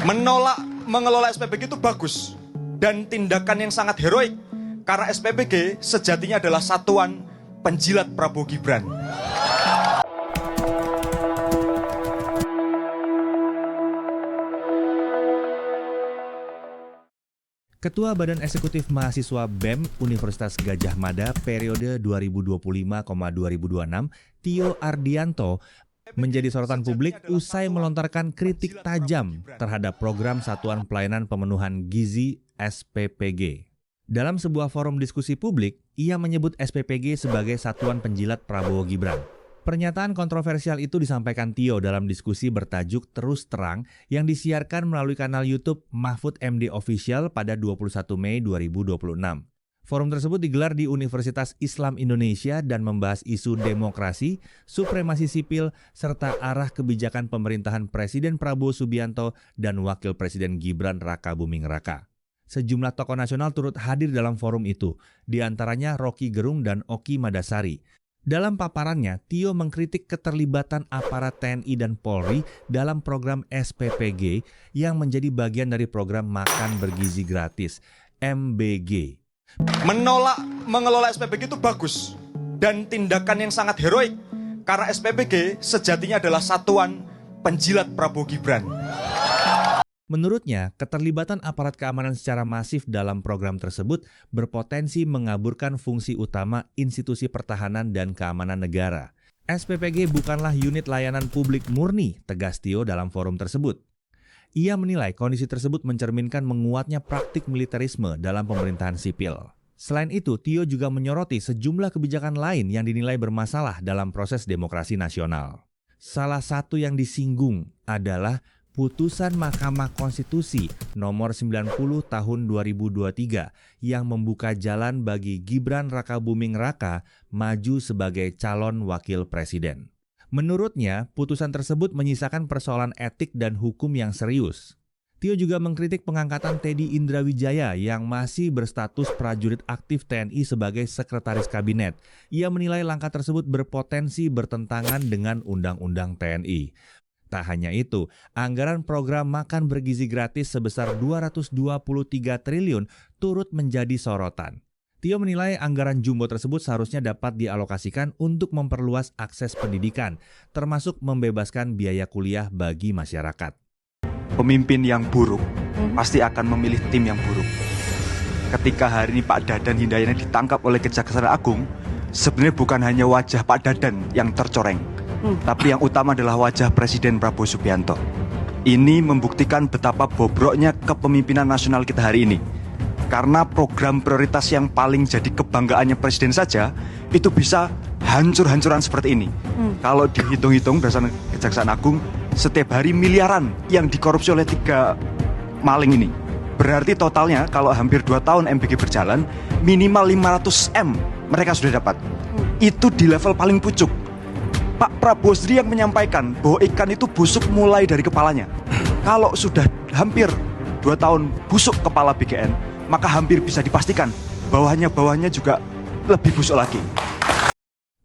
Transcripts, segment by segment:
Menolak mengelola SPBG itu bagus dan tindakan yang sangat heroik karena SPBG sejatinya adalah satuan penjilat Prabowo Gibran. Ketua Badan Eksekutif Mahasiswa BEM Universitas Gadjah Mada periode 2025-2026, Tio Ardianto, menjadi sorotan publik usai melontarkan kritik tajam terhadap program Satuan Pelayanan Pemenuhan Gizi (SPPG). Dalam sebuah forum diskusi publik, ia menyebut SPPG sebagai satuan penjilat Prabowo Gibran. Pernyataan kontroversial itu disampaikan Tio dalam diskusi bertajuk Terus Terang yang disiarkan melalui kanal YouTube Mahfud MD Official pada 21 Mei 2026. Forum tersebut digelar di Universitas Islam Indonesia dan membahas isu demokrasi, supremasi sipil, serta arah kebijakan pemerintahan Presiden Prabowo Subianto dan Wakil Presiden Gibran Rakabuming Raka. Sejumlah tokoh nasional turut hadir dalam forum itu, di antaranya Rocky Gerung dan Oki Madasari. Dalam paparannya, Tio mengkritik keterlibatan aparat TNI dan Polri dalam program SPPG yang menjadi bagian dari program Makan Bergizi Gratis, MBG. Menolak mengelola SPBG itu bagus dan tindakan yang sangat heroik karena SPBG sejatinya adalah satuan penjilat Prabowo Gibran. Menurutnya, keterlibatan aparat keamanan secara masif dalam program tersebut berpotensi mengaburkan fungsi utama institusi pertahanan dan keamanan negara. SPPG bukanlah unit layanan publik murni, tegas Tio dalam forum tersebut. Ia menilai kondisi tersebut mencerminkan menguatnya praktik militerisme dalam pemerintahan sipil. Selain itu, Tio juga menyoroti sejumlah kebijakan lain yang dinilai bermasalah dalam proses demokrasi nasional. Salah satu yang disinggung adalah putusan Mahkamah Konstitusi nomor 90 tahun 2023 yang membuka jalan bagi Gibran Rakabuming Raka maju sebagai calon wakil presiden. Menurutnya, putusan tersebut menyisakan persoalan etik dan hukum yang serius. Tio juga mengkritik pengangkatan Teddy Indrawijaya yang masih berstatus prajurit aktif TNI sebagai sekretaris kabinet. Ia menilai langkah tersebut berpotensi bertentangan dengan Undang-Undang TNI. Tak hanya itu, anggaran program Makan Bergizi Gratis sebesar 223 triliun turut menjadi sorotan. Tio menilai anggaran jumbo tersebut seharusnya dapat dialokasikan untuk memperluas akses pendidikan, termasuk membebaskan biaya kuliah bagi masyarakat. Pemimpin yang buruk pasti akan memilih tim yang buruk. Ketika hari ini Pak Dadan Hindayani ditangkap oleh Kejaksaan Agung, sebenarnya bukan hanya wajah Pak Dadan yang tercoreng, tapi yang utama adalah wajah Presiden Prabowo Subianto. Ini membuktikan betapa bobroknya kepemimpinan nasional kita hari ini. Karena program prioritas yang paling jadi kebanggaannya Presiden saja, itu bisa hancur-hancuran seperti ini. Kalau dihitung-hitung berdasarkan Kejaksaan Agung, setiap hari miliaran yang dikorupsi oleh 3 maling ini. Berarti totalnya kalau hampir 2 tahun MBG berjalan, minimal 500 M mereka sudah dapat. Itu di level paling pucuk. Pak Prabowo sendiri yang menyampaikan bahwa ikan itu busuk mulai dari kepalanya. Kalau sudah hampir 2 tahun busuk kepala BGN, maka hampir bisa dipastikan bawahnya juga lebih busuk lagi.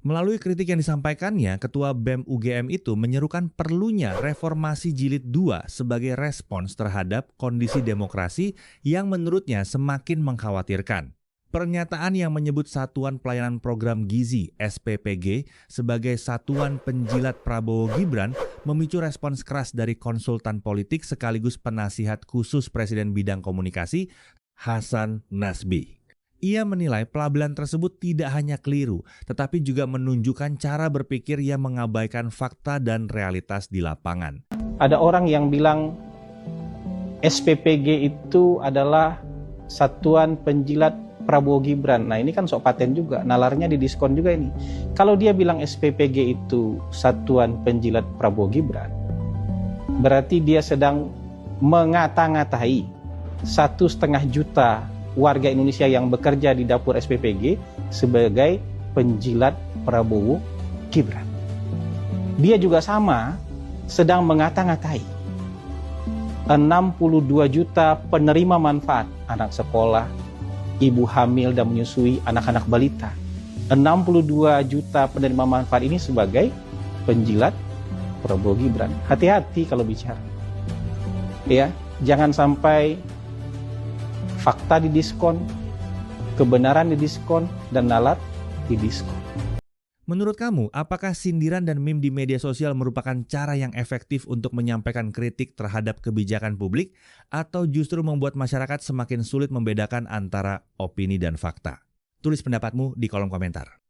Melalui kritik yang disampaikannya, Ketua BEM UGM itu menyerukan perlunya reformasi jilid 2 sebagai respons terhadap kondisi demokrasi yang menurutnya semakin mengkhawatirkan. Pernyataan yang menyebut Satuan Pelayanan Program Gizi (SPPG) sebagai satuan penjilat Prabowo Gibran memicu respons keras dari konsultan politik sekaligus penasihat khusus Presiden bidang komunikasi, Hasan Nasbi. Ia menilai pelabelan tersebut tidak hanya keliru, tetapi juga menunjukkan cara berpikir yang mengabaikan fakta dan realitas di lapangan. Ada orang yang bilang SPPG itu adalah satuan penjilat Prabowo Gibran. Nah ini kan sok paten juga, nalarnya didiskon juga ini. Kalau dia bilang SPPG itu satuan penjilat Prabowo Gibran, berarti dia sedang mengata-ngatai 1,5 juta warga Indonesia yang bekerja di dapur SPPG sebagai penjilat Prabowo Gibran. Dia juga sama sedang mengata-ngatai 62 juta penerima manfaat anak sekolah, ibu hamil dan menyusui anak-anak balita. 62 juta penerima manfaat ini sebagai penjilat Prabowo Gibran. Hati-hati kalau bicara. Ya, Jangan sampai fakta didiskon, kebenaran didiskon, dan nalar didiskon. Menurut kamu, apakah sindiran dan meme di media sosial merupakan cara yang efektif untuk menyampaikan kritik terhadap kebijakan publik atau justru membuat masyarakat semakin sulit membedakan antara opini dan fakta? Tulis pendapatmu di kolom komentar.